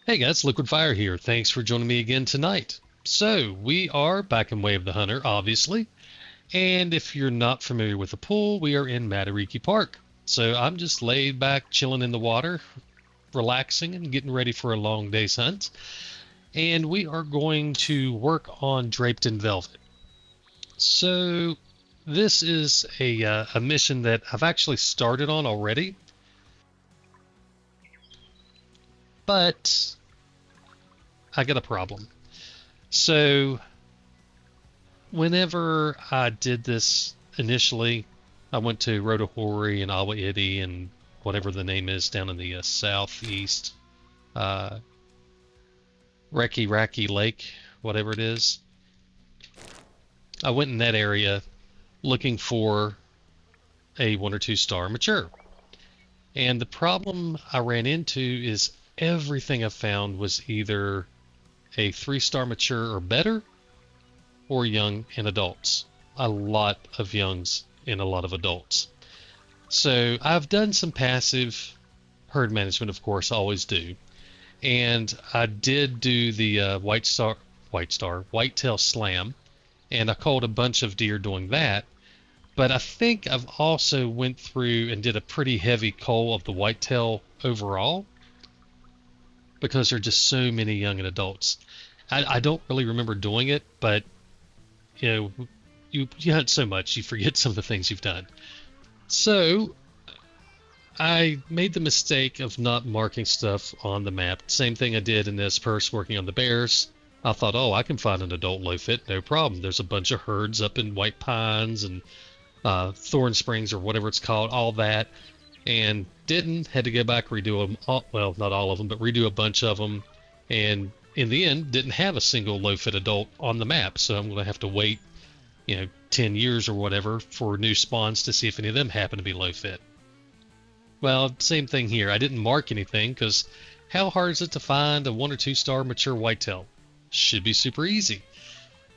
Hey guys, Liquid Fire here. Thanks for joining me again tonight. So, we are back in Way of the Hunter, obviously. And if you're not familiar with the pool, we are in Matariki Park. So, I'm just laid back, chilling in the water, relaxing, and getting ready for a long day's hunt. And we are going to work on Draped in Velvet. So, this is a mission that I've actually started on already, but I got a problem. So, whenever I did this initially, I went to Rotahori and Awa Iti and whatever the name is down in the southeast, uh, Reki Raki Lake, whatever it is. I went in that area looking for a 1 or 2 star mature. And the problem I ran into is everything I found was either a 3 star mature or better, or young and adults. A lot of youngs and a lot of adults. So I've done some passive herd management, of course, I always do. And I did do the whitetail slam, and I caught a bunch of deer doing that. But I think I've also went through and did a pretty heavy cull of the whitetail overall because there are just so many young and adults. I don't really remember doing it, but you know, you hunt so much you forget some of the things you've done. So I made the mistake of not marking stuff on the map. Same thing I did in this first working on the bears. I thought, oh, I can find an adult low fit, no problem. There's a bunch of herds up in White Pines and Thorn Springs or whatever it's called, all that. And didn't, had to go back, redo them, well, not all of them, but redo a bunch of them. And in the end, didn't have a single low fit adult on the map. So I'm going to have to wait, 10 years or whatever for new spawns to see if any of them happen to be low fit. Well, same thing here. I didn't mark anything because how hard is it to find a 1 or 2 star mature whitetail? Should be super easy.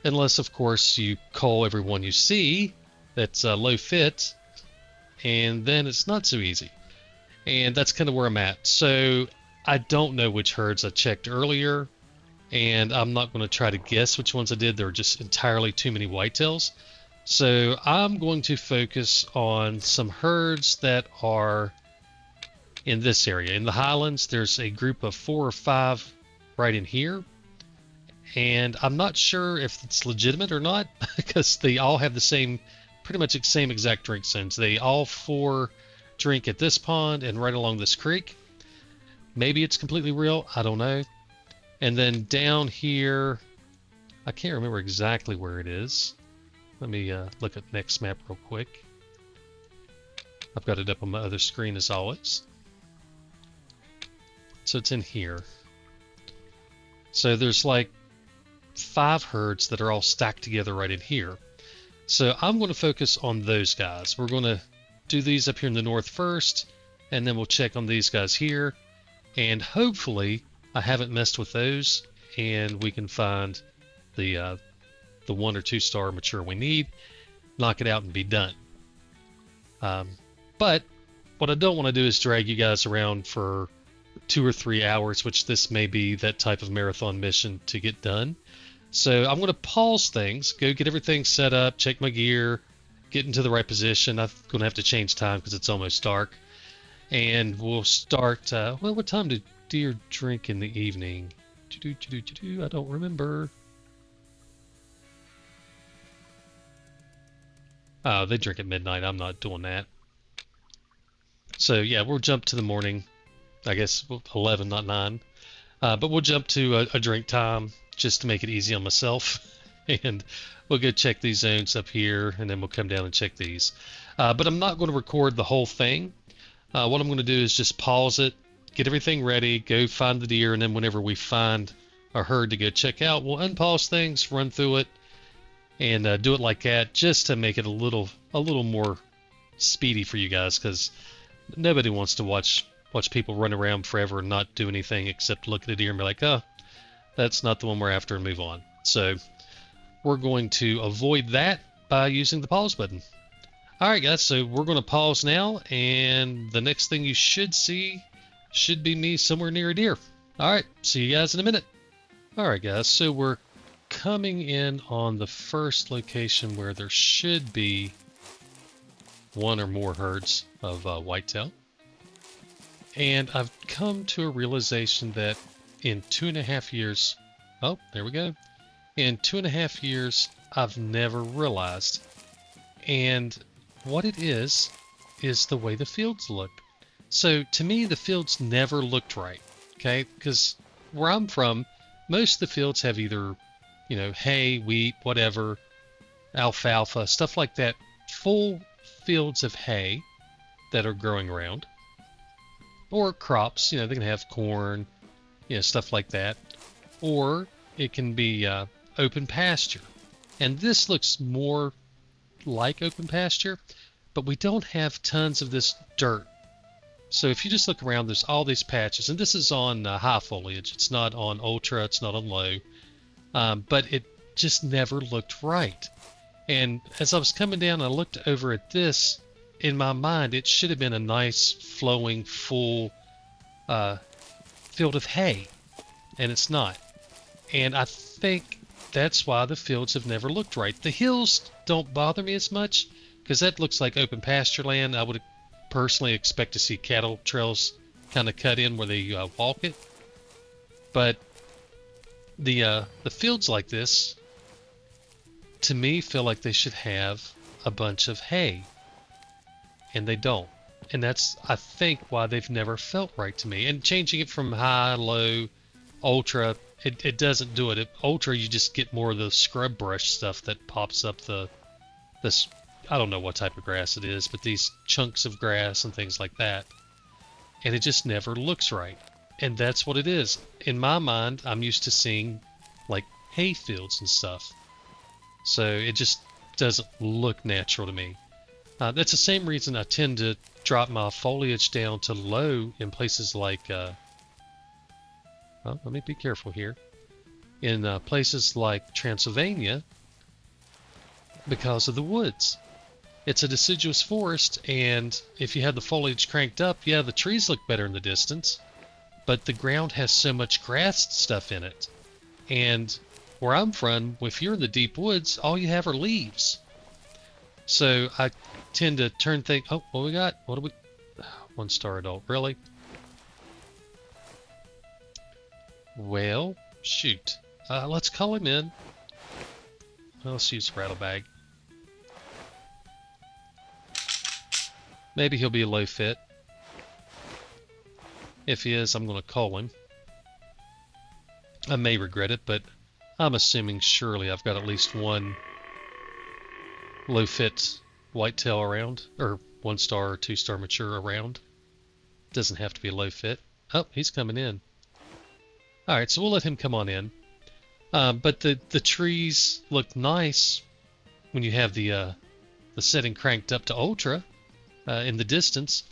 Unless, of course, you call every one you see that's low fit, and then it's not so easy. And that's kind of where I'm at. So I don't know which herds I checked earlier, and I'm not going to try to guess which ones I did. There are just entirely too many whitetails. So I'm going to focus on some herds that are in this area. In the Highlands, there's a group of 4 or 5 right in here. And I'm not sure if it's legitimate or not because they all have the same, pretty much the same exact drink zones. They all 4 drink at this pond and right along this creek. Maybe it's completely real. I don't know. And then down here, I can't remember exactly where it is. Let me look at next map real quick. I've got it up on my other screen as always. So it's in here. So there's like 5 herds that are all stacked together right in here. So I'm going to focus on those guys. We're going to do these up here in the north first, and then we'll check on these guys here. And hopefully I haven't messed with those, and we can find the 1 or 2 star mature we need, knock it out, and be done. But what I don't want to do is drag you guys around for 2 or 3 hours, which this may be that type of marathon mission to get done. So I'm going to pause things, go get everything set up, check my gear, get into the right position. I'm going to have to change time because it's almost dark. And we'll start, well, what time do deer drink in the evening? I don't remember. Oh, they drink at midnight. I'm not doing that. So yeah, we'll jump to the morning. I guess 11, not 9. But we'll jump to a drink time just to make it easy on myself. And we'll go check these zones up here, and then we'll come down and check these. But I'm not going to record the whole thing. What I'm going to do is just pause it, get everything ready, go find the deer, and then whenever we find a herd to go check out, we'll unpause things, run through it, and do it like that just to make it a little more speedy for you guys, because nobody wants to watch people run around forever and not do anything except look at a deer and be like, oh, that's not the one we're after, and move on. So we're going to avoid that by using the pause button. All right, guys, so we're going to pause now, and the next thing you should see should be me somewhere near a deer. Alright, see you guys in a minute. Alright guys, so we're coming in on the first location where there should be one or more herds of whitetail. And I've come to a realization that in 2.5 years, oh, there we go. In 2.5 years, I've never realized. And what it is the way the fields look. So to me, the fields never looked right, okay? Because where I'm from, most of the fields have either, hay, wheat, whatever, alfalfa, stuff like that, full fields of hay that are growing around, or crops, they can have corn, stuff like that, or it can be open pasture. And this looks more like open pasture, but we don't have tons of this dirt. So if you just look around, there's all these patches, and this is on high foliage. It's not on ultra, it's not on low, but it just never looked right. And as I was coming down, I looked over at this. In my mind, it should have been a nice, flowing, full field of hay, and it's not. And I think that's why the fields have never looked right. The hills don't bother me as much, because that looks like open pasture land. I would personally expect to see cattle trails kind of cut in where they walk it. But the fields like this, to me, feel like they should have a bunch of hay, and they don't. And that's, I think, why they've never felt right to me. And changing it from high, low, ultra, it doesn't do it. Ultra, you just get more of the scrub brush stuff that pops up this, I don't know what type of grass it is, but these chunks of grass and things like that. And it just never looks right. And that's what it is. In my mind, I'm used to seeing like hay fields and stuff. So it just doesn't look natural to me. That's the same reason I tend to drop my foliage down to low in places like, well, let me be careful here. In places like Transylvania, because of the woods. It's a deciduous forest, and if you have the foliage cranked up, yeah, the trees look better in the distance, but the ground has so much grass stuff in it. And where I'm from, if you're in the deep woods, all you have are leaves. So I tend to turn things... Oh, what we got? What do we... 1-star adult. Really? Well, shoot. Let's call him in. Let's use Rattlebag. Maybe he'll be a low fit. If he is, I'm going to call him. I may regret it, but I'm assuming surely I've got at least one low fit whitetail around, or 1-star or 2-star mature around. Doesn't have to be a low fit. Oh, he's coming in. Alright, so we'll let him come on in. But the trees look nice when you have the setting cranked up to ultra in the distance,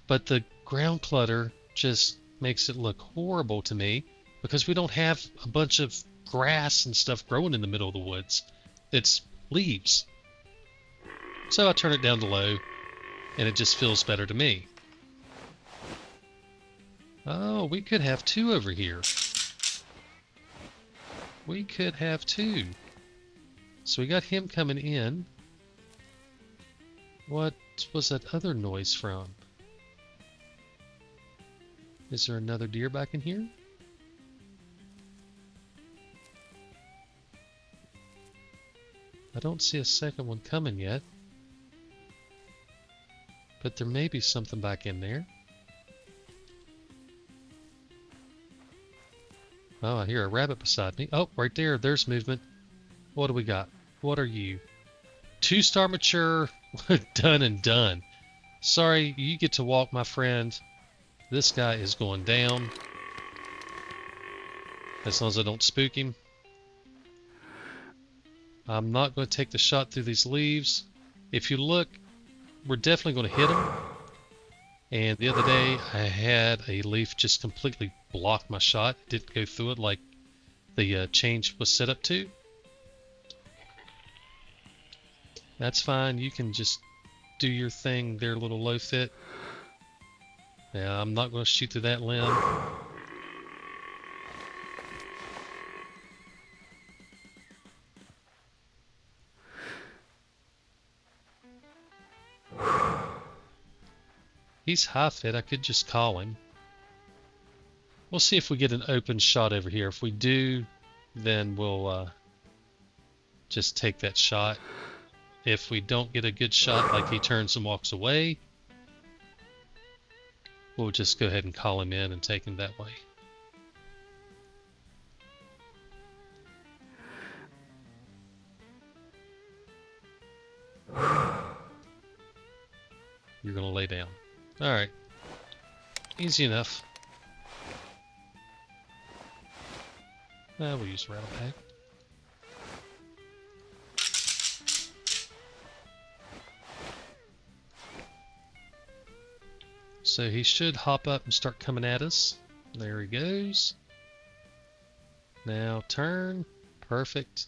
but the ground clutter just makes it look horrible to me because we don't have a bunch of grass and stuff growing in the middle of the woods. It's leaves. So I turn it down to low, and it just feels better to me. Oh, we could have two over here. We could have two. So we got him coming in. What was that other noise from? Is there another deer back in here? I don't see a second one coming yet. But there may be something back in there. Oh, I hear a rabbit beside me. Oh, right there. There's movement. What do we got? What are you? 2-star mature. Done and done. Sorry, you get to walk, my friend. This guy is going down. As long as I don't spook him. I'm not going to take the shot through these leaves. If you look, we're definitely going to hit him. And the other day, I had a leaf just completely block my shot. It didn't go through it like the change was set up to. That's fine. You can just do your thing there, little low fit. Yeah, I'm not going to shoot through that limb. He's high fit. I could just call him. We'll see if we get an open shot over here. If we do, then we'll just take that shot. If we don't get a good shot, like he turns and walks away, we'll just go ahead and call him in and take him that way. You're gonna lay down. Alright. Easy enough. We'll use rattle pack. So he should hop up and start coming at us. There he goes. Now turn. Perfect.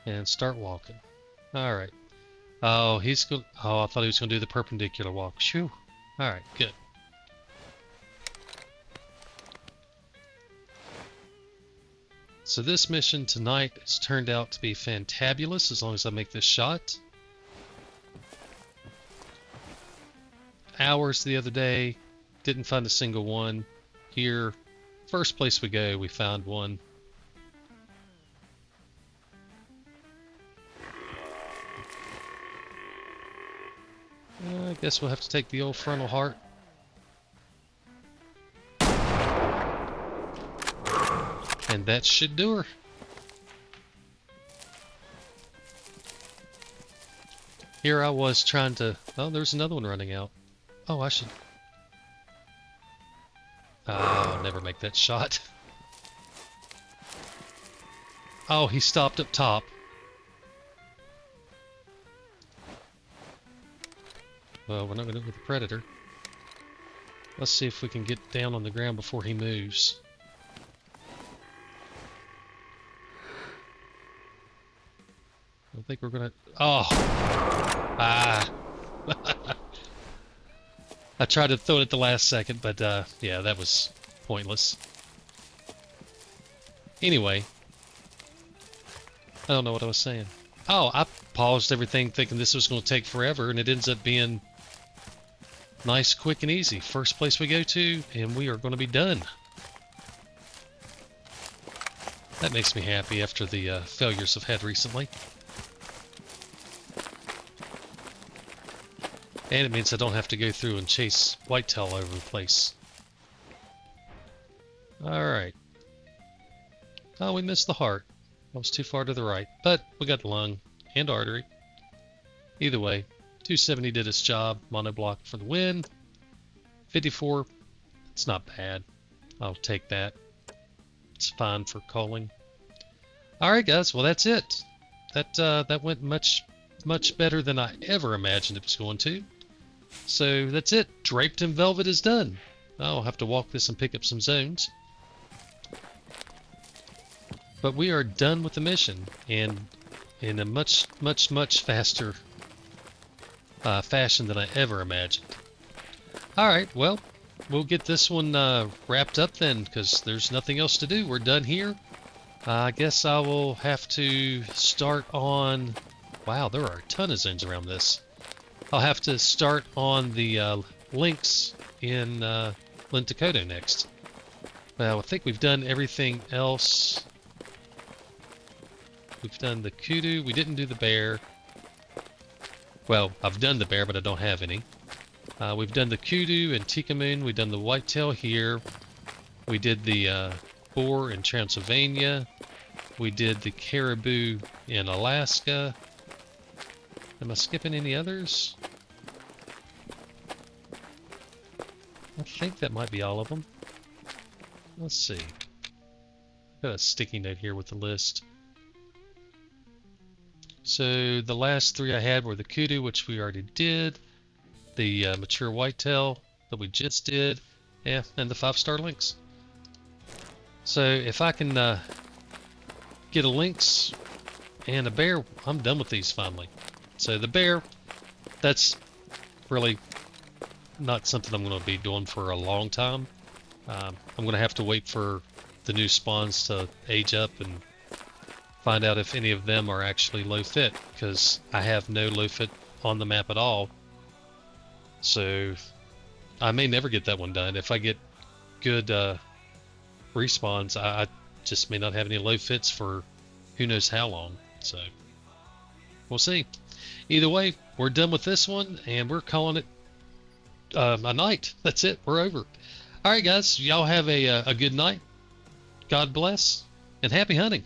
And start walking. Alright. Oh, he's going. Oh, I thought he was going to do the perpendicular walk. Shoo. Alright, good. So this mission tonight has turned out to be fantabulous as long as I make this shot. Hours the other day, didn't find a single one. Here, first place we go, we found one. I guess we'll have to take the old frontal heart. And that should do her. Here I was trying to... Oh, there's another one running out. Oh, I should... I'll never make that shot. Oh, he stopped up top. Well, we're not going to go with the predator. Let's see if we can get down on the ground before he moves. I don't think we're gonna... Oh! Ah! I tried to throw it at the last second, but yeah, that was pointless. Anyway. I don't know what I was saying. Oh, I paused everything thinking this was going to take forever, and it ends up being nice, quick, and easy. First place we go to, and we are going to be done. That makes me happy after the failures I've had recently. And it means I don't have to go through and chase whitetail all over the place. Alright. Oh, we missed the heart. That was too far to the right. But we got the lung and artery. Either way, 270 did its job. Monoblock for the win. 54, it's not bad. I'll take that. It's fine for calling. Alright guys, well that's it. That went much better than I ever imagined it was going to. So that's it. Draped in Velvet is done. I'll have to walk this and pick up some zones. But we are done with the mission, and in a much faster fashion than I ever imagined. Alright, well, we'll get this one wrapped up then, because there's nothing else to do. We're done here. I guess I will have to start on... Wow, there are a ton of zones around this. I'll have to start on the links in Lintakoto next. Well, I think we've done everything else. We've done the kudu. We didn't do the bear. Well, I've done the bear, but I don't have any. We've done the kudu and Tikamoon. We've done the whitetail here. We did the boar in Transylvania. We did the caribou in Alaska. Am I skipping any others? I think that might be all of them. Let's see. I've got a sticky note here with the list. So the last three I had were the kudu, which we already did, the mature whitetail that we just did, yeah, and the 5-star lynx. So if I can get a lynx and a bear, I'm done with these finally. So the bear, that's really not something I'm going to be doing for a long time. I'm going to have to wait for the new spawns to age up and find out if any of them are actually low fit, because I have no low fit on the map at all. So I may never get that one done. If I get good respawns, I just may not have any low fits for who knows how long. So we'll see. Either way, we're done with this one, and we're calling it a night. That's it. We're over. All right, guys. Y'all have a good night. God bless, and happy hunting.